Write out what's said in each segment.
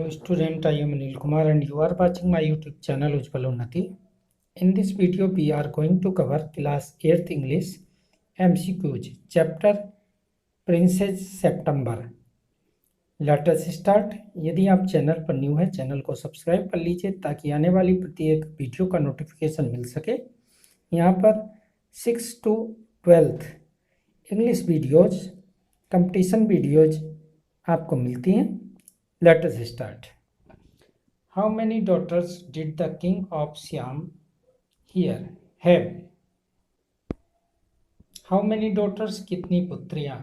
Hello student, I am Anil Kumar and you are watching my YouTube channel Ujjwal Unnati. In this video we are going to cover class 8th English MCQs chapter Princess September. Let us start. यदि आप channel पर new है channel को subscribe कर लीजिए ताकि आने वाली प्रत्येक वीडियो का नोटिफिकेशन मिल सके। यहाँ पर 6 to 12th English videos competition videos आपको मिलती हैं। Let us start. How many daughters did the king of Siam have? How many daughters? कितनी पुत्रियां?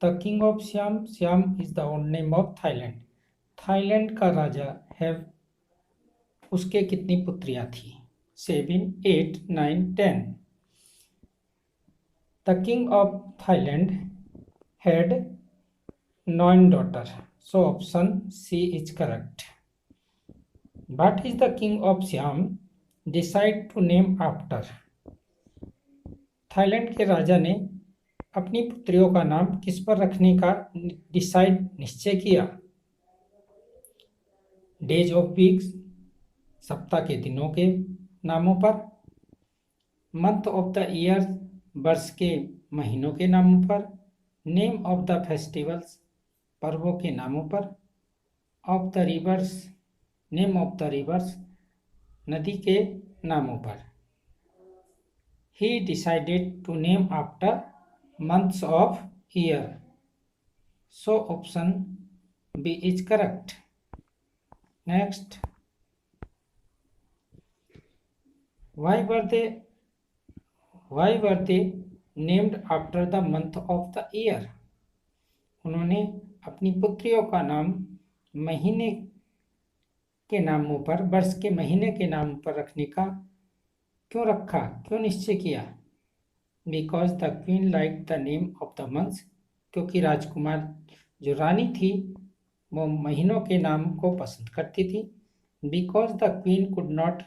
The king of Siam. Siam is the old name of Thailand. Thailand का राजा have उसके कितनी पुत्रियां थी? 7, 8, 9, 10. The king of Thailand had 9 daughters. So option C is correct. What is the king of Siam decide to name after? Thailand के राजा ने अपनी पुत्रियों का नाम किस पर रखने का निश्चय किया? डेज ऑफ वीक्स सप्ताह के दिनों के नामों पर, मंथ ऑफ द ईयर वर्ष के महीनों के नामों पर, नेम ऑफ द फेस्टिवल्स पर्वों के नामों पर, of the rivers name of the rivers नदी के नामों पर। He decided to name after months of year. So option B is correct. Next, why were they named after the month of the year? उन्होंने अपनी पुत्रियों का नाम महीने के नामों पर, वर्ष के महीने के नाम पर रखने का क्यों रखा, क्यों निश्चय किया? Because the queen like the name of the months, क्योंकि राजकुमार जो रानी थी वो महीनों के नाम को पसंद करती थी। Because the queen could not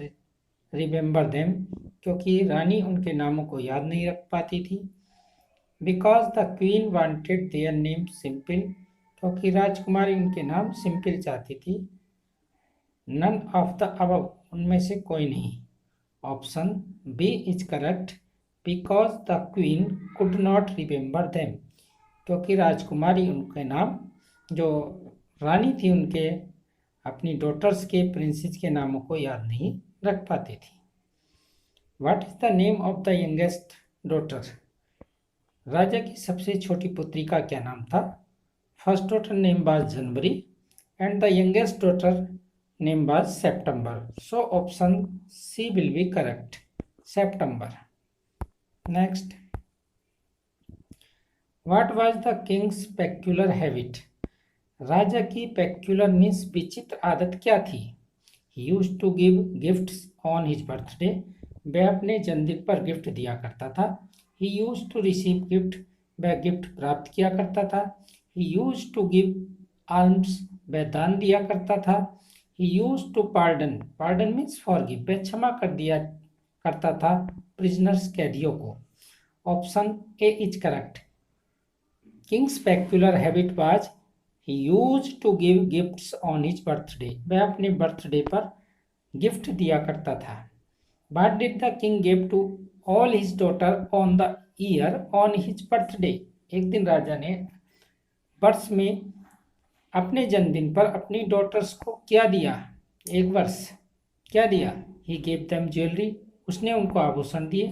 remember them, क्योंकि रानी उनके नामों को याद नहीं रख पाती थी। Because the queen wanted their name simple, क्योंकि राजकुमारी उनके नाम सिंपल चाहती थी। नन ऑफ द अबव, उनमें से कोई नहीं। Option B is correct. Because the queen could not remember them, क्योंकि राजकुमारी उनके नाम जो रानी थी उनके अपनी डॉटर्स के प्रिंसेस के नामों को याद नहीं रख पाती थी। What is the name of the youngest daughter? राजा की सबसे छोटी पुत्री का क्या नाम था? First daughter name was January and the youngest daughter name was September. So option C will be correct, September. Next, what was the king's peculiar habit? राजा की पेक्युलर मीन्स विचित्र आदत क्या थी? He used to give gifts on his birthday, वह अपने जन्मदिन पर गिफ्ट दिया करता था। He used to receive gift, वह गिफ्ट प्राप्त किया करता था। He used to give alms, वह दान दिया करता था। He used to pardon, pardon means forgive, वह क्षमा कर दिया करता था प्रिजनर्स, कैदियों को। Option A is correct. King's peculiar habit was he used to give gifts on his birthday, वह अपने बर्थडे पर गिफ्ट दिया करता था। What did the king give to all his daughter on the year on his birthday? एक दिन राजा ने वर्ष में अपने जन्मदिन पर अपनी डॉटर्स को क्या दिया? एक वर्ष क्या दिया? He gave them jewelry, उसने उनको आभूषण दिए।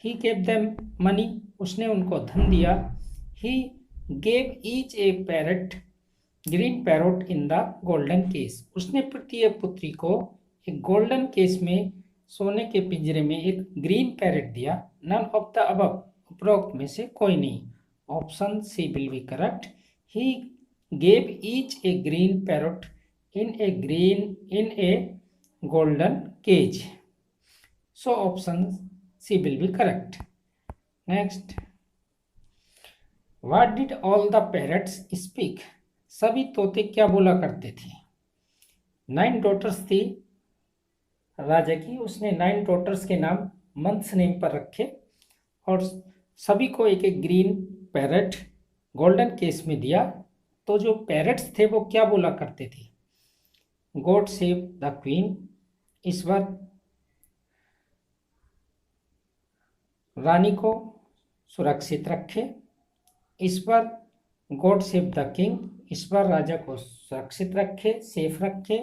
He gave them money, उसने उनको धन दिया। He gave each a parrot, green parrot in the golden case, उसने प्रत्येक पुत्री को एक गोल्डन केस में सोने के पिंजरे में एक ग्रीन पैरेट दिया। नन ऑफ द अबव, उपरोक्त में से कोई नहीं। Option C will be correct. He gave each a green parrot in a golden cage. So option C will be correct. Next, what did all the parrots speak? सभी तोते क्या बोला करते थे? 9 डॉटर्स थी राजा की, उसने 9 डॉटर्स के नाम मंथ्स नेम पर रखे और सभी को एक एक ग्रीन पैरेट गोल्डन केस में दिया। तो जो पैरेट्स थे वो क्या बोला करते थे? गॉड सेव द क्वीन, ईश्वर रानी को सुरक्षित रखे। ईश्वर गॉड सेव द किंग, ईश्वर राजा को सुरक्षित रखे, सेफ रखे।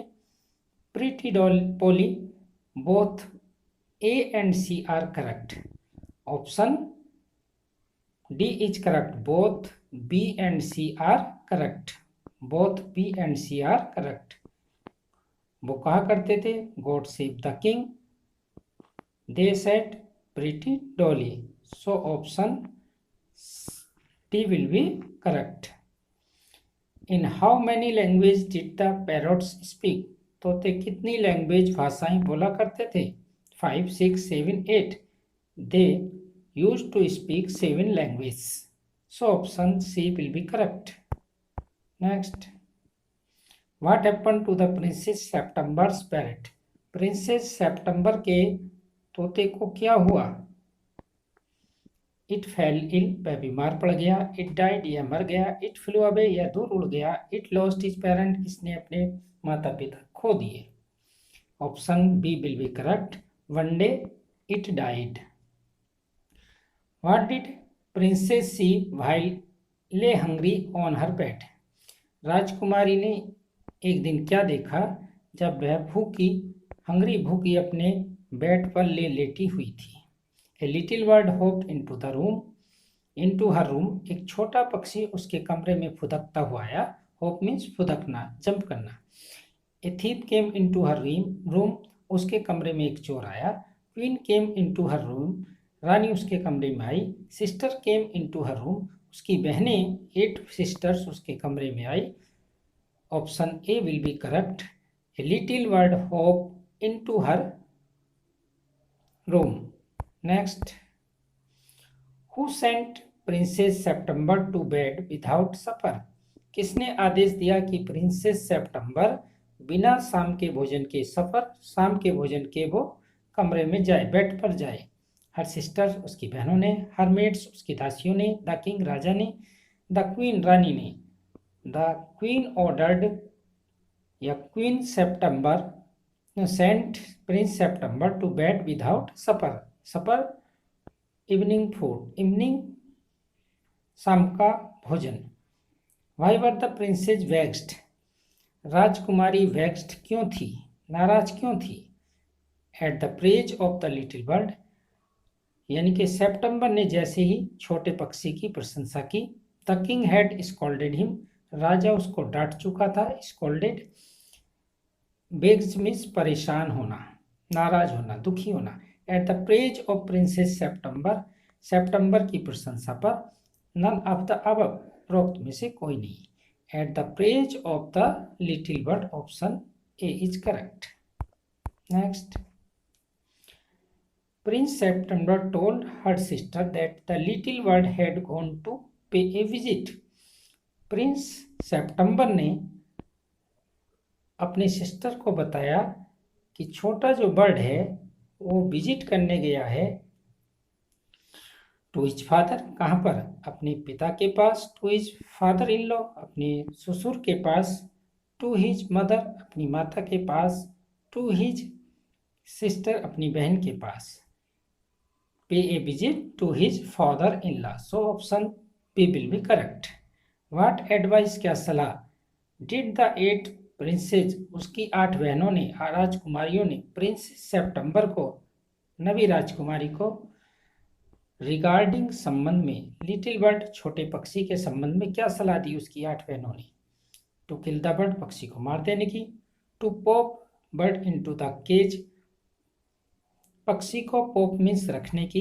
Pretty Polly, both A and c are correct. Option d is correct, both b and c are correct, both b and c are correct. वो कहा करते थे god save the king, they said pretty Dolly, so option d will be correct. In how many language did the parrots speak, तोते कितनी language भाषाएं बोला करते थे? 5, 6, 7, 8। दे used to speak 7 languages, so option C will be correct. Next, what happened to the princess September's parrot? Princess सितंबर के तोते को क्या हुआ? इट फेल इल, वह बीमार पड़ गया। इट डाइड, यह मर गया। इट फ्लू अवे, यह दूर उड़ गया। इट लॉस्ट हिज पेरेंट, इसने अपने माता पिता खो दिए। Option B will be correct, one day it died. What did Princess see while lay hungry on her bed? राजकुमारी ने एक दिन क्या देखा जब वह भूखी अपने बेड पर लेटी हुई थी? A little bird hopped into her room, एक छोटा पक्षी उसके कमरे में फुदकता हुआ आया। Hop means फुदकना, जंप करना। A thief came into her room, उसके कमरे में एक चोर आया। Queen came into her room, रानी उसके कमरे में आई। Sister came into her room, उसकी बहनें 8 सिस्टर्स उसके कमरे में आई। Option A will be correct, a little bird hop into her room. Next, who sent princess September to bed without supper? किसने आदेश दिया कि प्रिंसेस सितंबर बिना शाम के भोजन के वो कमरे में जाए, बेड पर जाए? हर सिस्टर्स, उसकी बहनों ने। हर मेड्स, उसकी दासियों ने। द किंग, राजा ने। द क्वीन, रानी ने। द क्वीन ऑर्डर्ड या queen September sent prince September to bed without supper. Supper evening food, evening शाम का भोजन। Why were the princess vexed? राजकुमारी वेक्स्ड क्यों थी, नाराज क्यों थी? At the praise of the little bird, यानी कि सितंबर ने जैसे ही छोटे पक्षी की प्रशंसा की। The king had scolded him, राजा उसको डांट चुका था। स्कॉल्डेड बेग्स मीन्स परेशान होना, नाराज होना, दुखी होना। At the praise of princess सितंबर की प्रशंसा पर। नन ऑफ द अबव, उपरोक्त में से कोई नहीं। Eight the praise of the little bird, option A is correct. Next, Prince September told her sister that the little bird had gone to pay a visit. Prince सितंबर ने अपने sister को बताया कि छोटा जो बर्ड है वो विजिट करने गया है टू हिज फादर, कहाँ पर? अपने पिता के पास। To his father in law, अपने ससुर के पास। टू हिज मदर, अपनी माता के पास। टू हिज सिस्टर, अपनी बहन के पास। Pay a visit to his father in law, so option B will be correct. What advice, क्या सलाह? डिड द 8 प्रिंसेस, उसकी 8 बहनों ने, राजकुमारियों ने प्रिंस सितंबर को, नवी राजकुमारी को, रिगार्डिंग संबंध में, लिटिल बर्ड छोटे पक्षी के संबंध में क्या सलाह दी उसकी 8 बहनों ने? टू किल द बर्ड, पक्षी को मार देने की। To pop bird into the cage, पक्षी को पॉप मीन्स रखने की,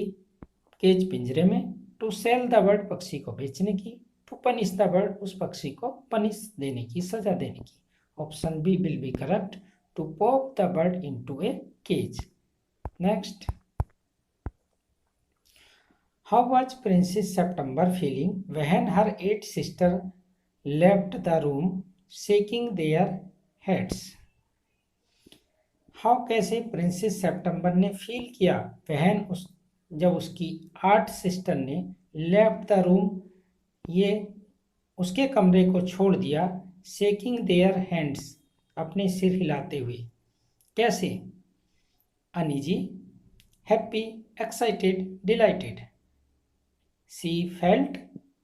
केज पिंजरे में। टू सेल द बर्ड, पक्षी को बेचने की। टू पनिश द बर्ड, उस पक्षी को पनिश देने की, सजा देने की। Option B will be correct, to pop the bird into a cage. Next, how was princess September feeling when her 8 sister left the room shaking their heads? How, कैसे princess September ने feel किया जब उसकी 8 sister ने left the room, ये उसके कमरे को छोड़ दिया। शेकिंग देयर हैंड्स, अपने सिर हिलाते हुए। कैसे? Uneasy, happy, excited, delighted. She felt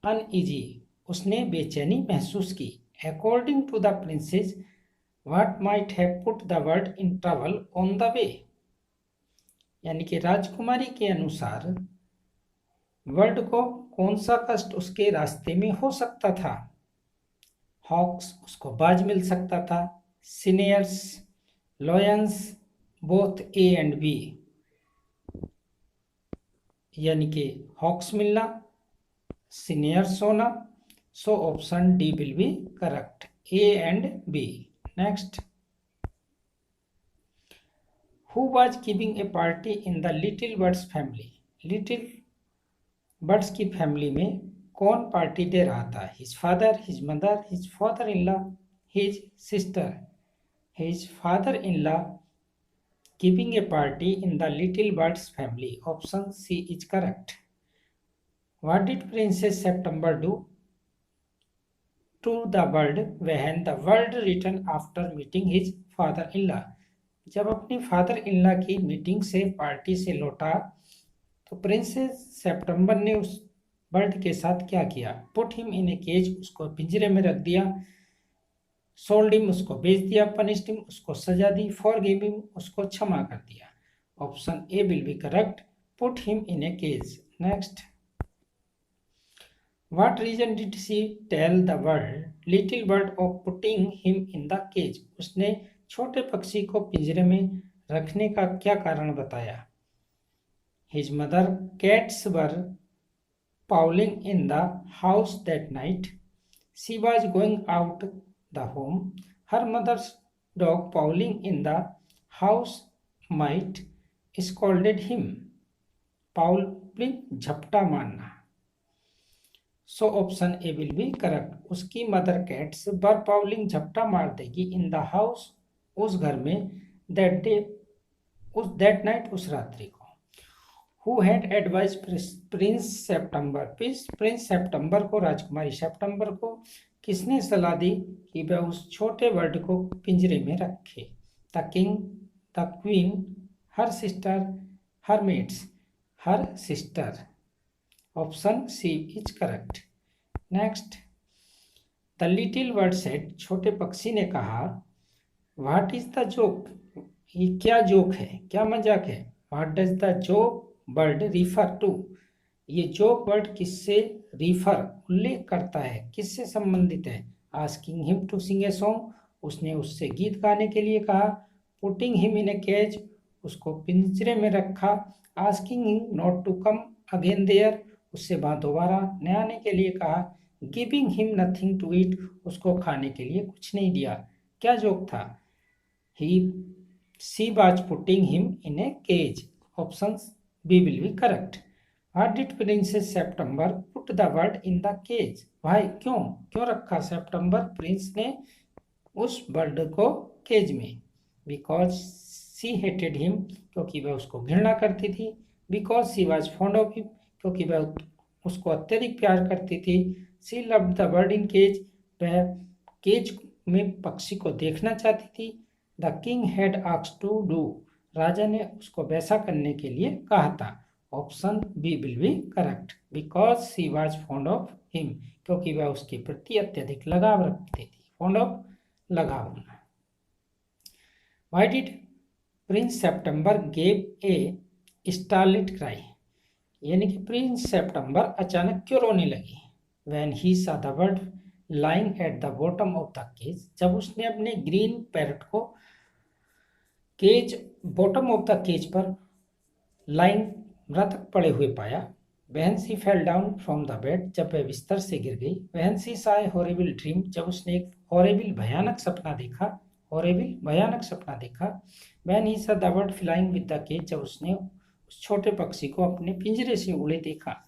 uneasy, उसने बेचैनी महसूस की। According to the princess, what might have put the world in trouble on the way. यानी कि राजकुमारी के अनुसार वर्ल्ड को कौन सा कष्ट उसके रास्ते में हो सकता था। हॉक्स, उसको बाज मिल सकता था। Seniors, lions, both A and b. यानी कि हॉक्स मिलना, सीनियर्स होना। So option d will be correct, a and b. Next, who was giving a party in the little birds family. Little birds की फैमिली में कौन party दे रहा था? His father, his mother, his father in law, his sister. His father in law giving a party in the little bird's family. Option C is correct. What did Princess September do to the bird when the bird returned after meeting his father-in-law? जब अपनी father in law की meeting से, party से लौटा, तो princess September ने उस bird के साथ क्या किया? Put him in a cage, उसको पिंजरे में रख दिया। सोल्ड हिम, उसको बेच दिया। पनिश्ड हिम, उसको सजा दी। फॉरगिव हिम, उसको क्षमा कर दिया। Option A will be correct, put him in a cage. Next, what reason did she tell the bird little bird of putting him in the cage. उसने छोटे पक्षी को पिंजरे में रखने का क्या कारण बताया? His mother cats were Pauling in the house that night, she was going out the home, her mother's dog prowling in the house might scolded him. Prowling, झपटा मारना। So option A will be correct, उसकी mother cats बर Pauling, झपटा मार देगी, in the house, उस घर में, दैट डे, उस दैट नाइट, उस रात्रि को। Who had advise Prince September, prince September को, राजकुमारी सेप्टेम्बर को किसने सलाह दी कि वह उस छोटे बर्ड को पिंजरे में रखे? The king, the queen, her sister, her mates, her sister. Option c is correct. Next, the little bird said, छोटे पक्षी ने कहा, व्हाट इज द जोक, ये क्या जोक है, क्या मजाक है? What does the joke bird refer to, ये जोक वर्ड किससे रिफर, उल्लेख करता है, किससे संबंधित है? Asking him to sing a song, उसने उससे गीत गाने के लिए कहा। Putting him in a cage, उसको पिंजरे में रखा। Asking him not to come again there, उससे वहां दोबारा न आने के लिए कहा। Giving him nothing to eat, उसको खाने के लिए कुछ नहीं दिया। क्या जोक था? She was putting him in a cage. Option B will be correct. Why did Princess September put the bird in the cage? भाई क्यों रखा सेप्टेम्बर प्रिंस ने उस बर्ड को केज में? Because she hated him, क्योंकि वह उसको घृणा करती थी। Because she was fond of him, क्योंकि वह उसको अत्यधिक प्यार करती थी। She loved the bird in cage, वह केज में पक्षी को देखना चाहती थी। The king had asked to do, राजा ने उसको वैसा करने के लिए कहा था। Option B will be correct, because she was fond of him, क्योंकि वह उसके प्रति अत्यधिक लगाव रखती थी। फॉन्ड ऑफ, लगाव होना। Why did prince September gave a startled cry, यानी कि प्रिंस सेप्टेम्बर अचानक क्यों रोने लगी? When he saw the bird lying at the bottom of the cage, जब उसने अपने ग्रीन पैरट को cage, bottom of the cage पर लाइंग, मृतक पड़े हुए पाया। When she fell down from the bed, जब वह बिस्तर से गिर गई। When she saw a horrible dream, जब उसने एक हॉरिबल भयानक सपना देखा। हॉरिबल भयानक सपना देखा। When he saw the bird flying with the cage, जब उसने उस छोटे पक्षी को अपने पिंजरे से उड़े देखा।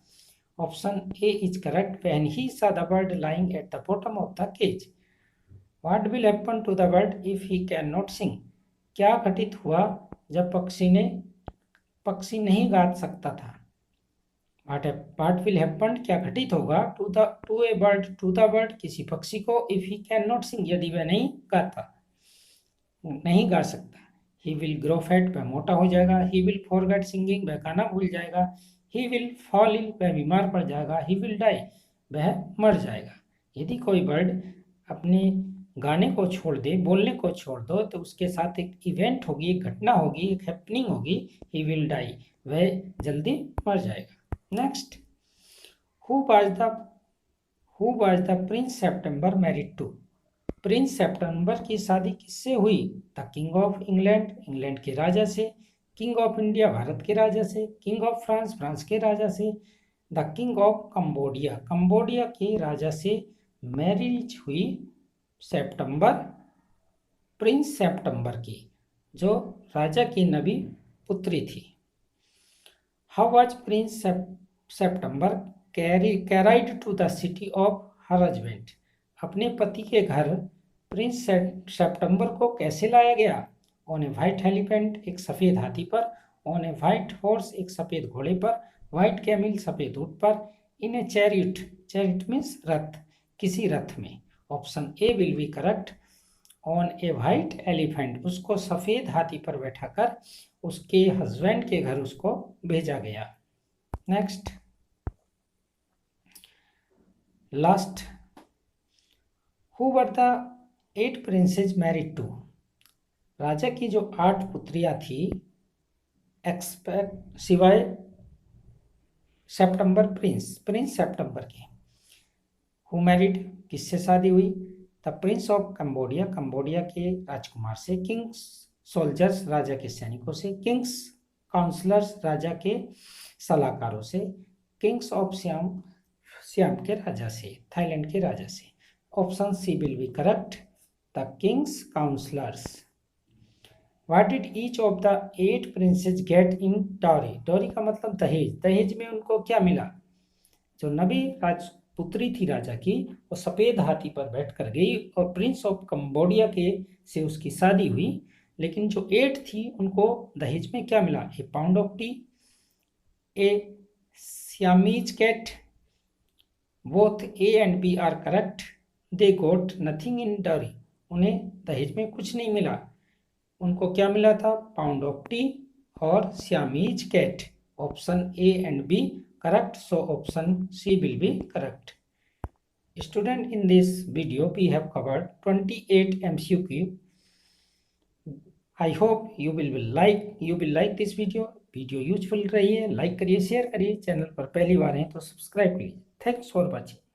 Option A is correct, when he saw the bird lying at the bottom of the cage. What will happen to the bird if he can not sing, क्या घटित हुआ जब पक्षी नहीं गा सकता था? व्हाट विल हैपन, क्या घटित होगा? To a bird, to the bird, किसी पक्षी को, if he can not sing, यदि वह नहीं गाता। नहीं गा सकता। ही विल ग्रो फैट, वह मोटा हो जाएगा। ही विल फॉरगेट सिंगिंग, वह गाना भूल जाएगा। ही विल फॉल इल, वह बीमार पड़ जाएगा। ही विल डाई, वह मर जाएगा। यदि कोई वर्ड अपने गाने को छोड़ दे, बोलने को छोड़ दो, तो उसके साथ एक इवेंट होगी, एक घटना होगी, एक हैपनिंग होगी। ही विल डाई, वह जल्दी मर जाएगा। Next, who was the prince September married to? Prince September की शादी किससे हुई? The king of England, England के राजा से। किंग ऑफ इंडिया, भारत के राजा से। किंग ऑफ फ्रांस, फ्रांस के राजा से। The king of Cambodia, Cambodia के राजा से मैरिज हुई सेप्टेम्बर, प्रिंस सेप्टेम्बर की, जो राजा की नबी पुत्री थी। How was prince September carried to the city of her husband? अपने पति के घर प्रिंस सेप्टेम्बर को कैसे लाया गया? ऑन ए व्हाइट एलिफेंट, एक सफेद हाथी पर। ऑन ए व्हाइट हॉर्स, एक सफेद घोड़े पर। व्हाइट कैमिल, सफेद ऊंट पर। इन ए चैरिट, चैरिट मीन्स रथ, किसी रथ में। Option A will be correct. On a white elephant, उसको सफेद हाथी पर बैठाकर उसके हस्बैंड के घर उसको भेजा गया। Next, last, who were the 8 princess married to? राजा की जो 8 पुत्रियां थी, सिवाय सेप्टेम्बर, प्रिंस सेप्टेम्बर के। हु मैरिड, किससे शादी हुई? The prince of Cambodia, Cambodia के राजकुमार से। किंग्स सोल्जर्स, राजा के सैनिकों से। किंग्स काउंसलर्स, राजा के सलाहकारों से। किंग्स ऑफ श्याम, श्याम के राजा से, थाईलैंड के राजा से। Option C will be correct, the king's counsellors. What did each of the 8 princes get in dowry? Dowry का मतलब दहेज। दहेज में उनको क्या मिला? जो नबी राजपुत्री थी राजा की, वो सफेद हाथी पर बैठकर गई और प्रिंस ऑफ कंबोडिया के से उसकी शादी हुई। लेकिन जो 8 थी उनको दहेज में क्या मिला? A pound of tea, a Siamese cat. Both A and B are correct. They got nothing in dowry, उन्हें दहेज में कुछ नहीं मिला। उनको क्या मिला था? पाउंड ऑफ टी और Siamese cat. Option a and b correct, so option C will be correct. Student, in this video we have covered 28 MCQ. I hope you will like this video useful रही है। Like करिए, share करिए। Channel पर पहली बार हैं तो subscribe करिए। Thanks for watching.